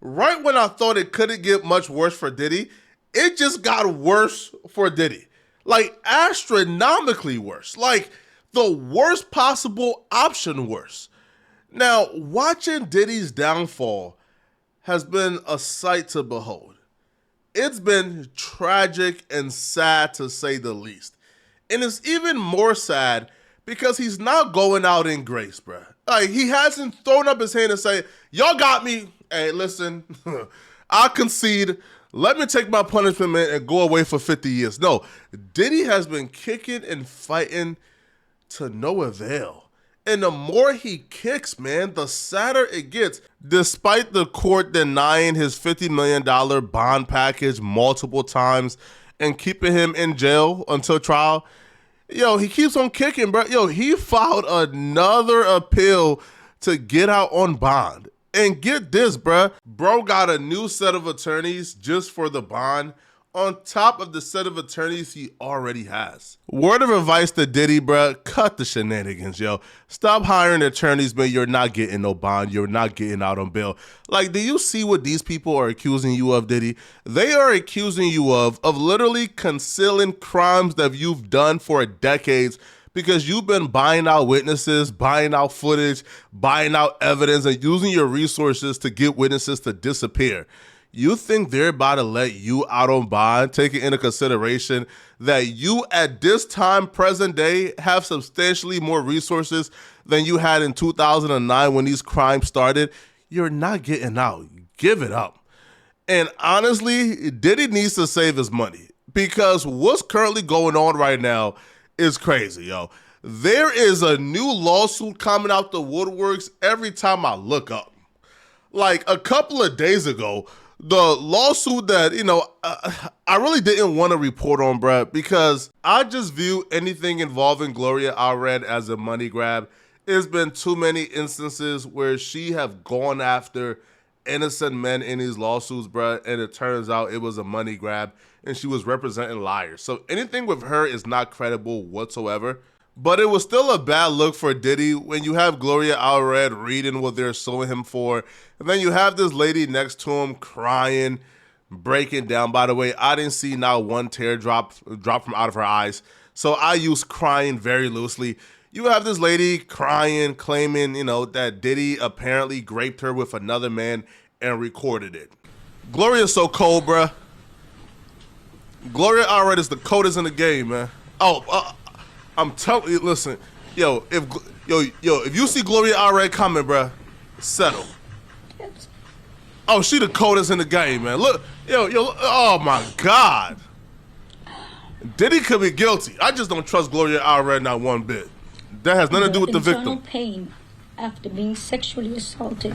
Right when I thought it couldn't get much worse for Diddy, it just got worse for Diddy. Like astronomically worse. Like the worst possible option worse. Now, watching Diddy's downfall has been a sight to behold. It's been tragic and sad to say the least. And it's even more sad because he's not going out in grace, bruh. Like, he hasn't thrown up his hand and say, y'all got me. Hey, listen, I concede. Let me take my punishment and go away for 50 years. No, Diddy has been kicking and fighting to no avail. And the more he kicks, man, the sadder it gets. Despite the court denying his $50 million bond package multiple times and keeping him in jail until trial, yo, he keeps on kicking, bro. Yo, he filed another appeal to get out on bond. And get this, bro. Bro got a new set of attorneys just for the bond on top of the set of attorneys he already has. Word of advice to Diddy, bro, cut the shenanigans, yo. Stop hiring attorneys, man. You're not getting no bond. You're not getting out on bail. Like, do you see what these people are accusing you of, Diddy? They are accusing you of literally concealing crimes that you've done for decades because you've been buying out witnesses, buying out footage, buying out evidence, and using your resources to get witnesses to disappear. You think they're about to let you out on bond, taking into consideration that you at this time, present day, have substantially more resources than you had in 2009 when these crimes started? You're not getting out. Give it up. And honestly, Diddy needs to save his money because what's currently going on right now is crazy, yo. There is a new lawsuit coming out the woodworks every time I look up. Like a couple of days ago, the lawsuit that, I really didn't want to report on, bruh, because I just view anything involving Gloria Allred as a money grab. There's been too many instances where she have gone after innocent men in these lawsuits, bruh, and it turns out it was a money grab and she was representing liars. So anything with her is not credible whatsoever. But it was still a bad look for Diddy when you have Gloria Allred reading what they're suing him for. And then you have this lady next to him crying, breaking down. By the way, I didn't see not one tear drop from out of her eyes. So I use crying very loosely. You have this lady crying, claiming, that Diddy apparently raped her with another man and recorded it. Gloria's so cold, bruh. Gloria Allred is the coldest in the game, man. I'm telling you, listen, if you see Gloria Allred coming, bruh, settle. Oh, she the coldest in the game, man. Look, oh my God. Diddy could be guilty. I just don't trust Gloria Allred not one bit. That has nothing to do with the victim. Internal pain after being sexually assaulted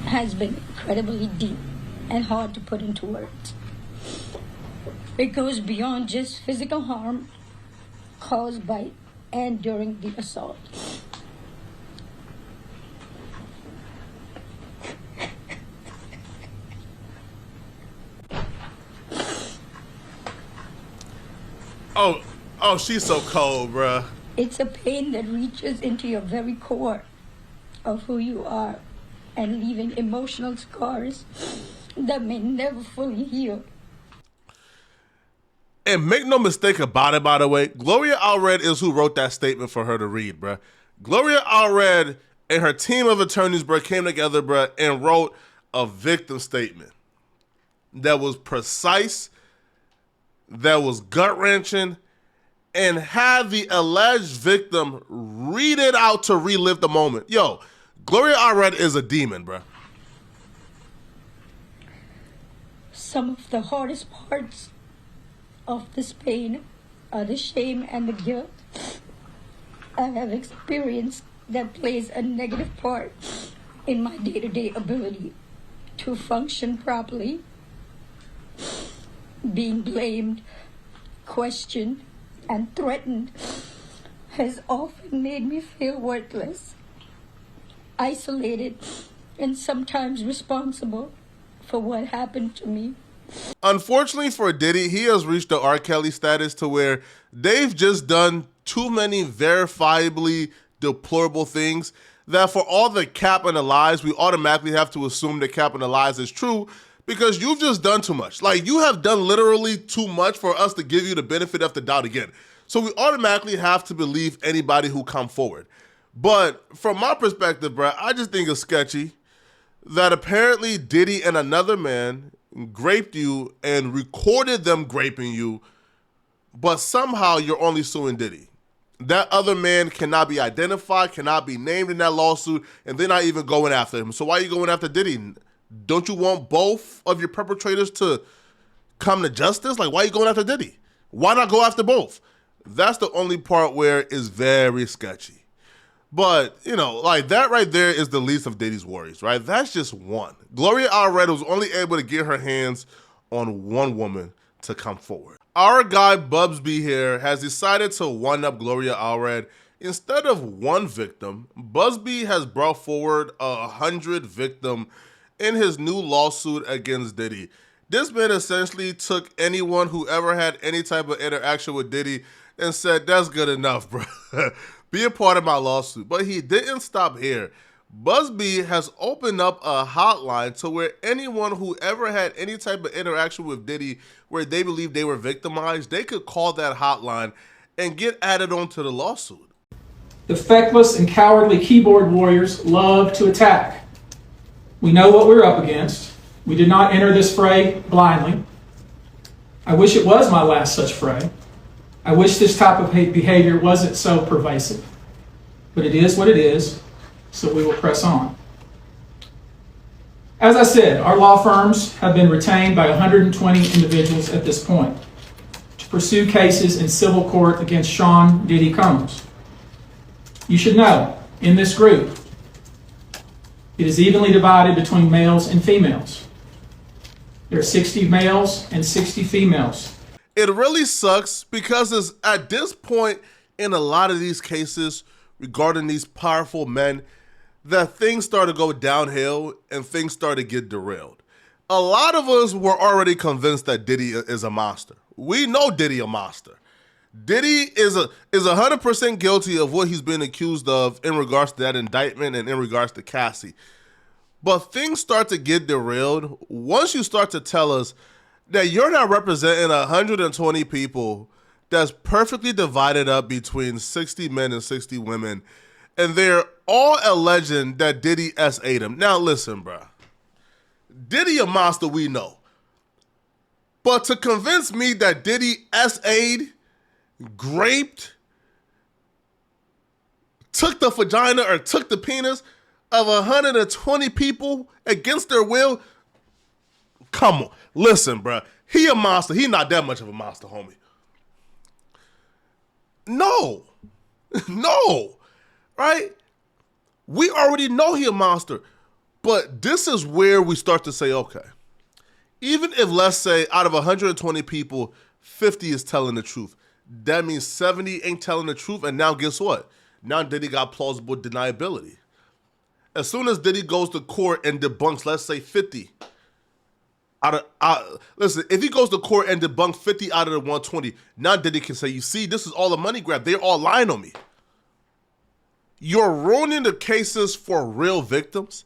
has been incredibly deep and hard to put into words. It goes beyond just physical harm caused by and during the assault. Oh, she's so cold, bruh. It's a pain that reaches into your very core of who you are and leaving emotional scars that may never fully heal. And make no mistake about it, by the way, Gloria Allred is who wrote that statement for her to read, bruh. Gloria Allred and her team of attorneys, bruh, came together, bruh, and wrote a victim statement that was precise, that was gut-wrenching, and had the alleged victim read it out to relive the moment. Yo, Gloria Allred is a demon, bruh. Some of the hardest parts of this pain are the shame and the guilt I have experienced that plays a negative part in my day-to-day ability to function properly. Being blamed, questioned, and threatened has often made me feel worthless, isolated, and sometimes responsible for what happened to me. Unfortunately for Diddy, he has reached the R. Kelly status to where they've just done too many verifiably deplorable things that for all the cap and the lies, we automatically have to assume the cap and the lies is true because you've just done too much. Like, you have done literally too much for us to give you the benefit of the doubt again. So we automatically have to believe anybody who come forward. But from my perspective, bro, I just think it's sketchy that apparently Diddy and another man graped you and recorded them graping you, but somehow you're only suing Diddy. That other man cannot be identified, cannot be named in that lawsuit, and they're not even going after him. So why are you going after Diddy? Don't you want both of your perpetrators to come to justice? Like, why are you going after Diddy? Why not go after both? That's the only part where it's very sketchy. But, you know, like, that right there is the least of Diddy's worries, right? That's just one. Gloria Allred was only able to get her hands on one woman to come forward. Our guy Buzbee here has decided to one-up Gloria Allred. Instead of one victim, Buzbee has brought forward 100 victims in his new lawsuit against Diddy. This man essentially took anyone who ever had any type of interaction with Diddy and said, that's good enough, bro. Be a part of my lawsuit. But he didn't stop here. Buzbee has opened up a hotline to where anyone who ever had any type of interaction with Diddy where they believe they were victimized, they could call that hotline and get added onto the lawsuit. The feckless and cowardly keyboard warriors love to attack. We know what we're up against. We did not enter this fray blindly. I wish it was my last such fray. I wish this type of behavior wasn't so pervasive. But it is what it is. So we will press on. As I said, our law firms have been retained by 120 individuals at this point to pursue cases in civil court against Sean Diddy Combs. You should know, in this group, it is evenly divided between males and females. There are 60 males and 60 females. It really sucks because it's at this point in a lot of these cases regarding these powerful men that things start to go downhill and things start to get derailed. A lot of us were already convinced that Diddy is a monster. We know Diddy a monster. Diddy is 100% guilty of what he's been accused of in regards to that indictment and in regards to Cassie. But things start to get derailed once you start to tell us that you're not representing 120 people that's perfectly divided up between 60 men and 60 women, and they're all alleging that Diddy S.A.'d him. Now listen, bro. Diddy a monster, we know. But to convince me that Diddy S.A.'d, graped, took the vagina or took the penis of 120 people against their will, come on. Listen, bro. He a monster. He not that much of a monster, homie. No. No. Right? We already know he a monster. But this is where we start to say, okay, even if, let's say, out of 120 people, 50 is telling the truth, that means 70 ain't telling the truth, and now guess what? Now Diddy got plausible deniability. As soon as Diddy goes to court and debunks, let's say 50, listen, if he goes to court and debunks 50 out of the 120, now Diddy can say, you see, this is all a money grab. They're all lying on me. You're ruining the cases for real victims,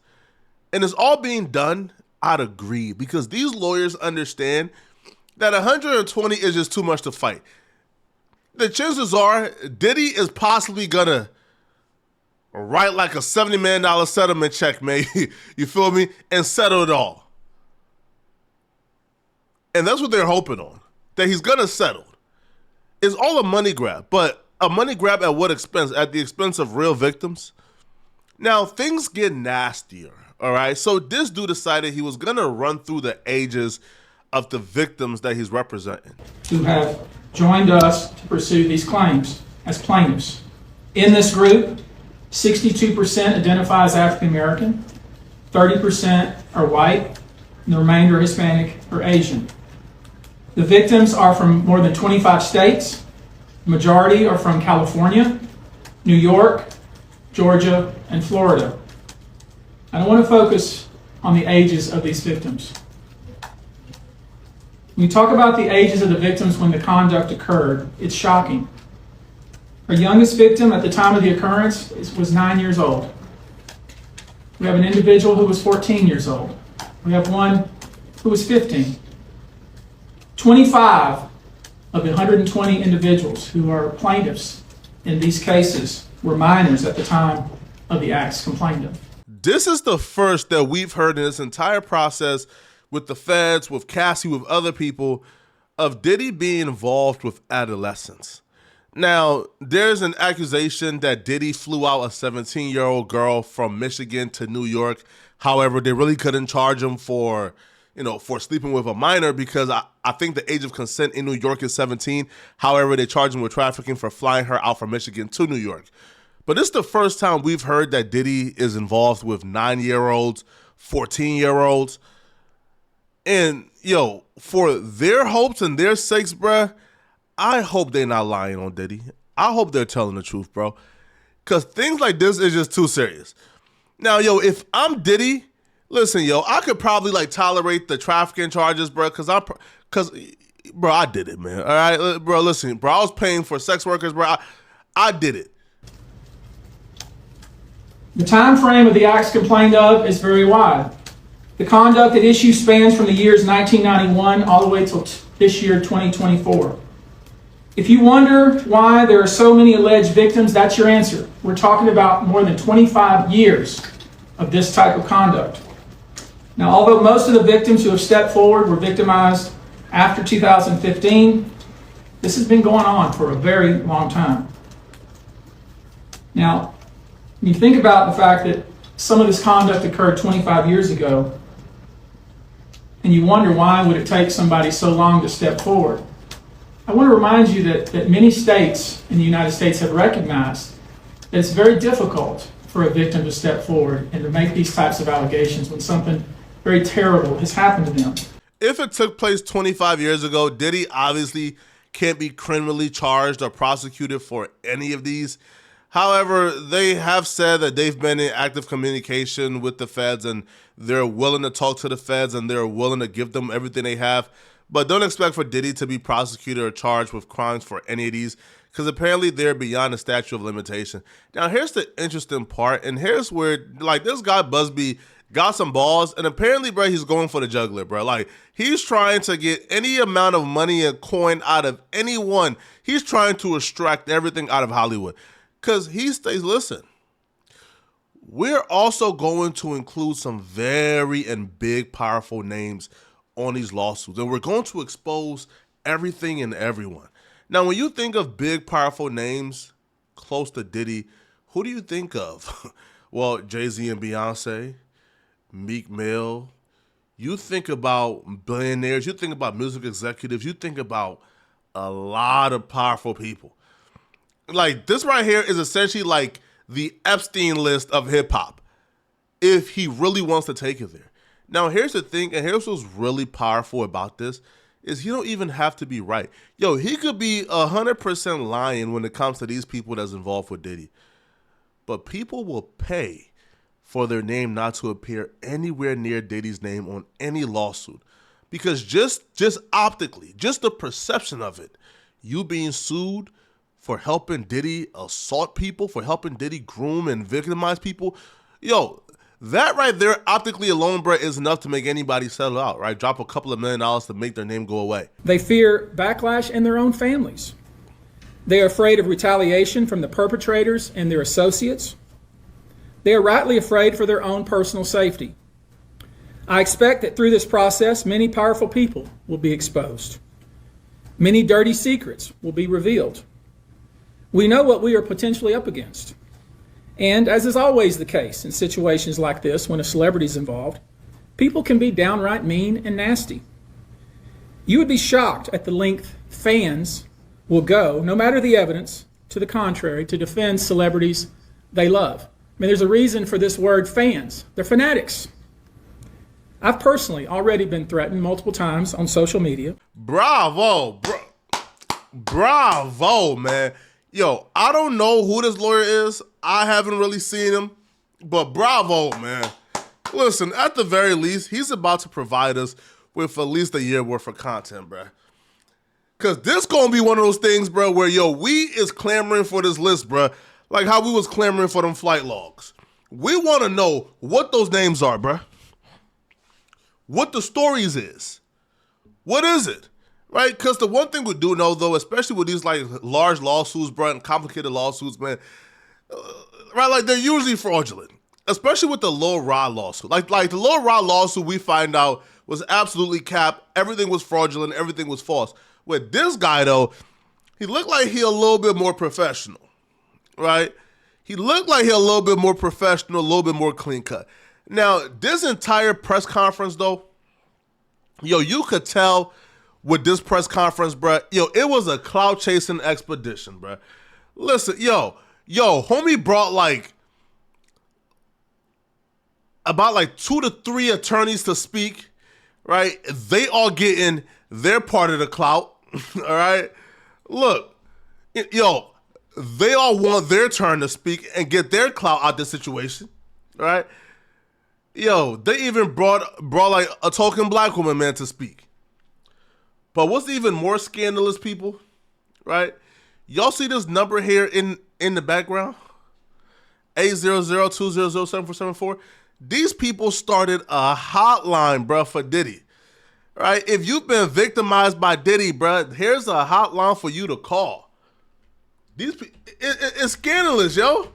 and it's all being done out of greed because these lawyers understand that 120 is just too much to fight. The chances are Diddy is possibly gonna write like a $70 million settlement check, man. You feel me? And settle it all. And that's what they're hoping on, that he's gonna settle. It's all a money grab, but a money grab at what expense? At the expense of real victims? Now, things get nastier, all right? So this dude decided he was gonna run through the ages of the victims that he's representing. Who have joined us to pursue these claims as plaintiffs. In this group, 62% identify as African American, 30% are white, and the remainder are Hispanic or Asian. The victims are from more than 25 states. The majority are from California, New York, Georgia, and Florida. I want to focus on the ages of these victims. When you talk about the ages of the victims when the conduct occurred, it's shocking. Our youngest victim at the time of the occurrence was 9 years old. We have an individual who was 14 years old. We have one who was 15. 25 of the 120 individuals who are plaintiffs in these cases were minors at the time of the acts complained of. This is the first that we've heard in this entire process with the feds, with Cassie, with other people, of Diddy being involved with adolescents. Now, there's an accusation that Diddy flew out a 17-year-old girl from Michigan to New York. However, they really couldn't charge him for sleeping with a minor because I think the age of consent in New York is 17. However, they charged him with trafficking for flying her out from Michigan to New York. But this is the first time we've heard that Diddy is involved with 9-year-olds, 14-year-olds. And, for their hopes and their sakes, bruh, I hope they're not lying on Diddy. I hope they're telling the truth, bro. Because things like this is just too serious. Now, if I'm Diddy, listen, I could probably, tolerate the trafficking charges, bro, because I did it, man. All right? Bro, listen, bro, I was paying for sex workers, bro. I did it. The time frame of the acts complained of is very wide. The conduct at issue spans from the years 1991 all the way till this year, 2024. If you wonder why there are so many alleged victims, that's your answer. We're talking about more than 25 years of this type of conduct. Now, although most of the victims who have stepped forward were victimized after 2015, this has been going on for a very long time. Now, when you think about the fact that some of this conduct occurred 25 years ago, and you wonder why would it take somebody so long to step forward, I want to remind you that many states in the United States have recognized that it's very difficult for a victim to step forward and to make these types of allegations when something very terrible has happened to them. If it took place 25 years ago, Diddy obviously can't be criminally charged or prosecuted for any of these. However, they have said that they've been in active communication with the feds and they're willing to talk to the feds and they're willing to give them everything they have. But don't expect for Diddy to be prosecuted or charged with crimes for any of these because apparently they're beyond the statute of limitation. Now, here's the interesting part, and here's where, this guy Buzbee got some balls, and apparently, bro, he's going for the jugular, bro. He's trying to get any amount of money and coin out of anyone. He's trying to extract everything out of Hollywood. Because he stays, listen, we're also going to include some very and big, powerful names on these lawsuits. And we're going to expose everything and everyone. Now, when you think of big, powerful names close to Diddy, who do you think of? Well, Jay-Z and Beyonce, Meek Mill. You think about billionaires. You think about music executives. You think about a lot of powerful people. This right here is essentially the Epstein list of hip hop, if he really wants to take it there. Now, here's the thing, and here's what's really powerful about this, is you don't even have to be right. He could be 100% lying when it comes to these people that's involved with Diddy. But people will pay for their name not to appear anywhere near Diddy's name on any lawsuit. Because just optically, just the perception of it, you being sued for helping Diddy assault people, for helping Diddy groom and victimize people. That right there, optically alone, bro, is enough to make anybody settle out, right? Drop a couple of $1 million to make their name go away. They fear backlash in their own families. They are afraid of retaliation from the perpetrators and their associates. They are rightly afraid for their own personal safety. I expect that through this process, many powerful people will be exposed. Many dirty secrets will be revealed. We know what we are potentially up against. And as is always the case in situations like this, when a celebrity is involved, people can be downright mean and nasty. You would be shocked at the length fans will go, no matter the evidence, to the contrary, to defend celebrities they love. There's a reason for this word fans. They're fanatics. I've personally already been threatened multiple times on social media. Bravo, bravo, man. I don't know who this lawyer is. I haven't really seen him, but bravo, man. Listen, at the very least, he's about to provide us with at least a year worth of content, bro. Because this going to be one of those things, bro, where, we is clamoring for this list, bro. Like how we was clamoring for them flight logs. We want to know what those names are, bruh. What the stories is. What is it? Right? Because the one thing we do know, though, especially with these like large lawsuits, bruh, and complicated lawsuits, man, right? Like they're usually fraudulent, especially with the Lil Rod lawsuit. Like the Lil Rod lawsuit, we find out was absolutely capped. Everything was fraudulent. Everything was false. With this guy, though, he looked like he a little bit more professional, right? He looked like he a little bit more professional, a little bit more clean cut. Now, this entire press conference, though, yo, you could tell with this press conference, bruh, yo, it was a clout chasing expedition, bruh. Listen, yo, homie brought like about like 2 to 3 attorneys to speak, right? They all getting their part of the clout, all right? Look, yo, they all want their turn to speak and get their clout out the situation, all right? Yo, they even brought like a token black woman, man, to speak. But what's even more scandalous, people, right? Y'all see this number here in the background? 800-200-7474. These people started a hotline, bruh, for Diddy. Right? If you've been victimized by Diddy, bruh, here's a hotline for you to call. It's scandalous, yo.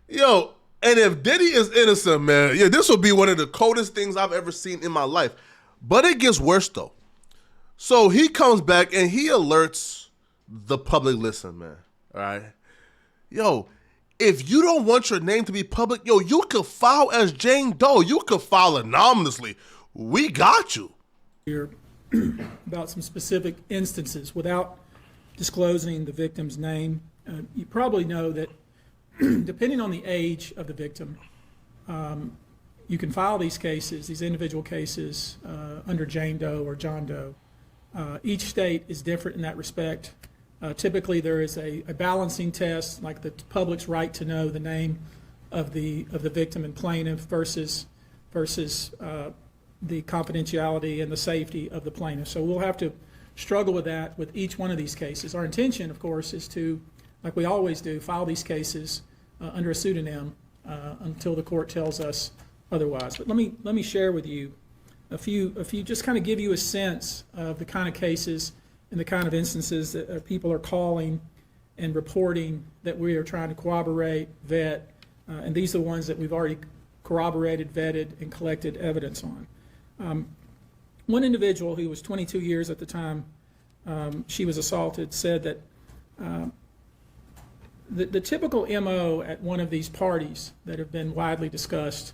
Yo, and if Diddy is innocent, man, yeah, this will be one of the coldest things I've ever seen in my life. But it gets worse, though. So he comes back and he alerts the public. Listen, man, all right? Yo, if you don't want your name to be public, yo, you could file as Jane Doe. You could file anonymously. We got you. Here about some specific instances without disclosing the victim's name. You probably know that depending on the age of the victim, you can file these cases, these individual cases, under Jane Doe or John Doe. Each state is different in that respect. Typically, there is a balancing test, like the public's right to know the name of the victim and plaintiff versus the confidentiality and the safety of the plaintiff. So we'll have to struggle with that with each one of these cases. Our intention, of course, is to, like we always do, file these cases under a pseudonym until the court tells us otherwise. But let me share with you a few, just kind of give you a sense of the kind of cases and the kind of instances that people are calling and reporting that we are trying to corroborate, vet, and these are the ones that we've already corroborated, vetted, and collected evidence on. One individual who was 22 years at the time she was assaulted said that the typical MO at one of these parties that have been widely discussed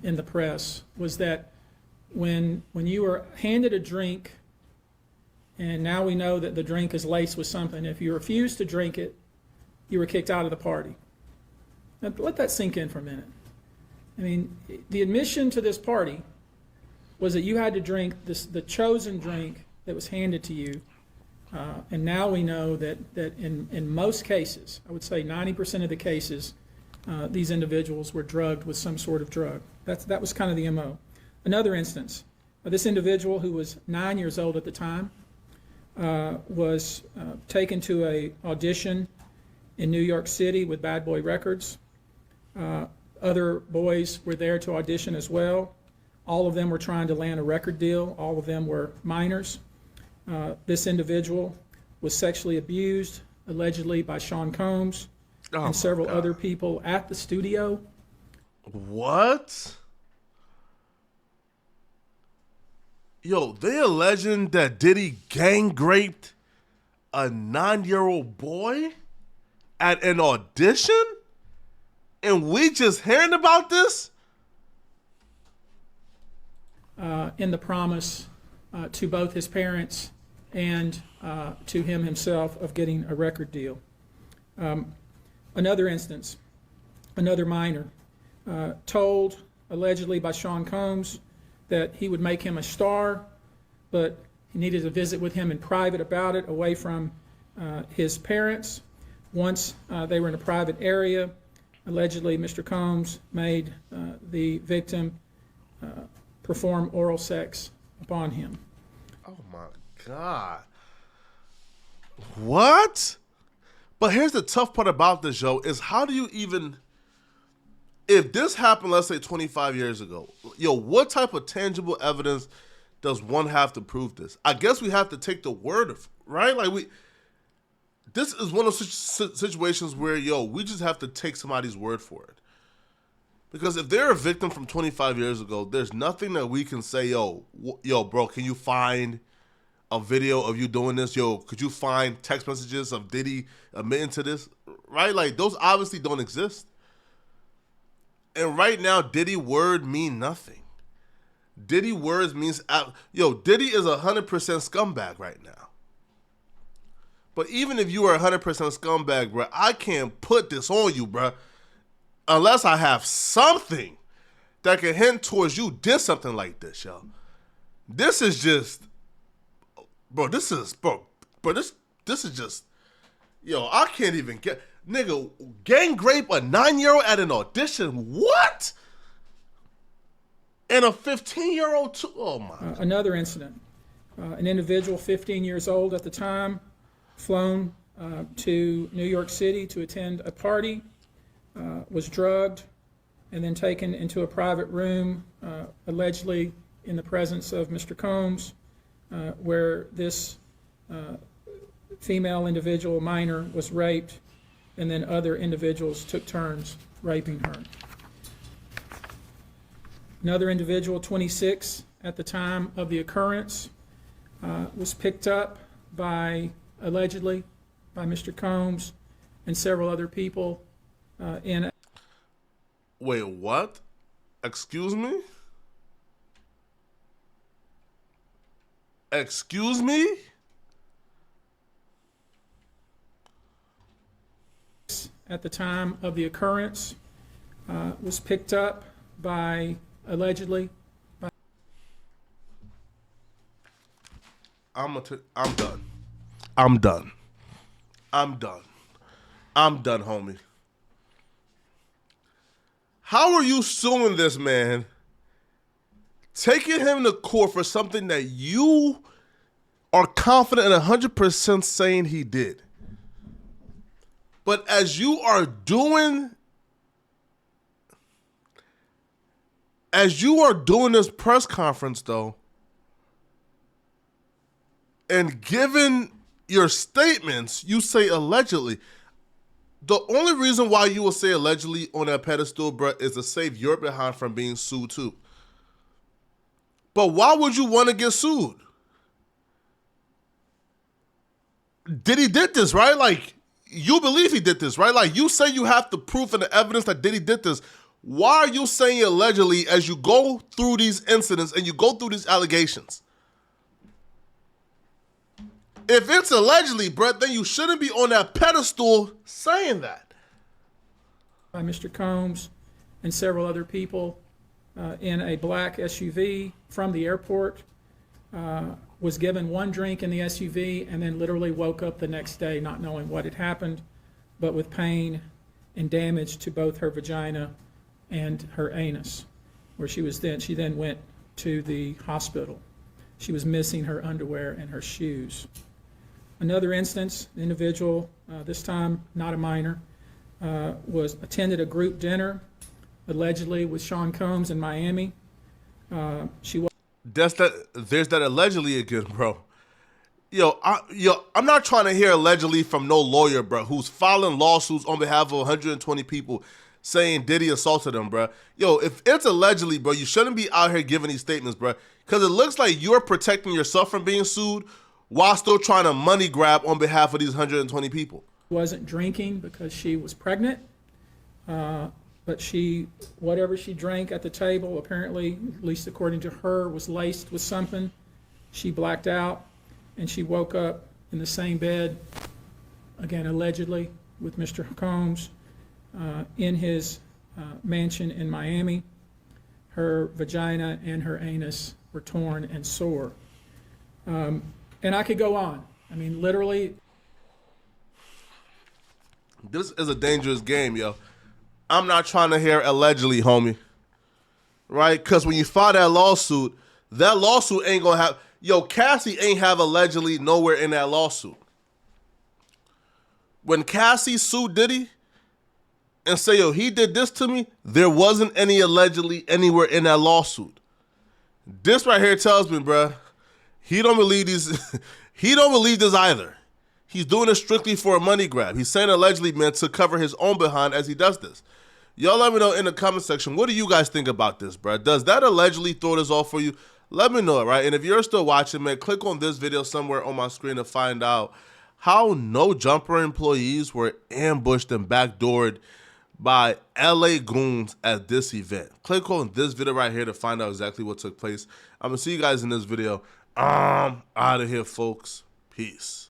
in the press was that when you were handed a drink, and now we know that the drink is laced with something, if you refused to drink it, you were kicked out of the party. Now let that sink in for a minute. I mean, the admission to this party was that you had to drink the chosen drink that was handed to you, and now we know that in most cases, I would say 90% of the cases, these individuals were drugged with some sort of drug. That was kind of the MO. Another instance, this individual who was 9 years old at the time was taken to an audition in New York City with Bad Boy Records. Other boys were there to audition as well. All of them were trying to land a record deal. All of them were minors. This individual was sexually abused, allegedly by Sean Combs and several other people at the studio. What? Yo, they alleging that Diddy gang raped a 9-year-old boy at an audition? And we just hearing about this? In the promise to both his parents and to him himself of getting a record deal. Another instance, another minor, told allegedly by Sean Combs that he would make him a star, but he needed to visit with him in private about it, away from his parents. Once they were in a private area, allegedly Mr. Combs made the victim perform oral sex upon him. Oh my God. What? But here's the tough part about this, Joe, is how do you even if this happened, let's say 25 years ago, what type of tangible evidence does one have to prove this? I guess we have to take the word of, right? Like this is one of those situations where, we just have to take somebody's word for it. Because if they're a victim from 25 years ago, there's nothing that we can say, bro, can you find a video of you doing this? Could you find text messages of Diddy admitting to this? Right? Like, those obviously don't exist. And right now, Diddy word mean nothing. Diddy words means, Diddy is 100% scumbag right now. But even if you are 100% scumbag, bro, I can't put this on you, bro, unless I have something that can hint towards you did something like this, yo. This is just, this is just, I can't even get, nigga, gang rape a 9-year-old at an audition, what? And a 15-year-old too, oh my. Another incident, an individual 15 years old at the time, flown to New York City to attend a party, was drugged and then taken into a private room, allegedly in the presence of Mr. Combs, where this female individual, minor, was raped, and then other individuals took turns raping her. Another individual, 26 at the time of the occurrence, was picked up allegedly by Mr. Combs and several other people in. Wait, what? Excuse me? Excuse me? At the time of the occurrence, was picked up allegedly. I'm done. I'm done, homie. How are you suing this man, taking him to court for something that you are confident and 100% saying he did? But as you are doing this press conference, though, and given your statements, you say allegedly. The only reason why you will say allegedly on that pedestal, bro, is to save your behind from being sued too. But why would you want to get sued? Diddy did this, right? Like, you believe he did this, right? Like, you say you have the proof and the evidence that Diddy did this. Why are you saying allegedly as you go through these incidents and you go through these allegations? If it's allegedly, Brett, then you shouldn't be on that pedestal saying that. By Mr. Combs and several other people in a black SUV from the airport, was given one drink in the SUV and then literally woke up the next day not knowing what had happened, but with pain and damage to both her vagina and her anus, where she then went to the hospital. She was missing her underwear and her shoes. Another instance, the individual, this time not a minor, attended a group dinner, allegedly with Sean Combs in Miami. There's that allegedly again, bro. I'm not trying to hear allegedly from no lawyer, bro, who's filing lawsuits on behalf of 120 people saying Diddy assaulted them, bro. If it's allegedly, bro, you shouldn't be out here giving these statements, bro, because it looks like you're protecting yourself from being sued while still trying to money grab on behalf of these 120 people. Wasn't drinking because she was pregnant, but whatever she drank at the table, apparently, at least according to her, was laced with something. She blacked out, and she woke up in the same bed, again, allegedly, with Mr. Combs in his mansion in Miami. Her vagina and her anus were torn and sore. And I could go on. I mean, literally. This is a dangerous game, yo. I'm not trying to hear allegedly, homie. Right? Because when you file that lawsuit ain't going to have... Cassie ain't have allegedly nowhere in that lawsuit. When Cassie sued Diddy, and say, yo, he did this to me, there wasn't any allegedly anywhere in that lawsuit. This right here tells me, bruh, he don't believe these. He don't believe this either. He's doing it strictly for a money grab. He's saying allegedly meant to cover his own behind as he does this. Y'all let me know in the comment section, what do you guys think about this, bruh? Does that allegedly throw this off for you? Let me know, right? And if you're still watching, man, click on this video somewhere on my screen to find out how No Jumper employees were ambushed and backdoored by LA goons at this event. Click on this video right here to find out exactly what took place. I'm going to see you guys in this video. Out of here, folks. Peace.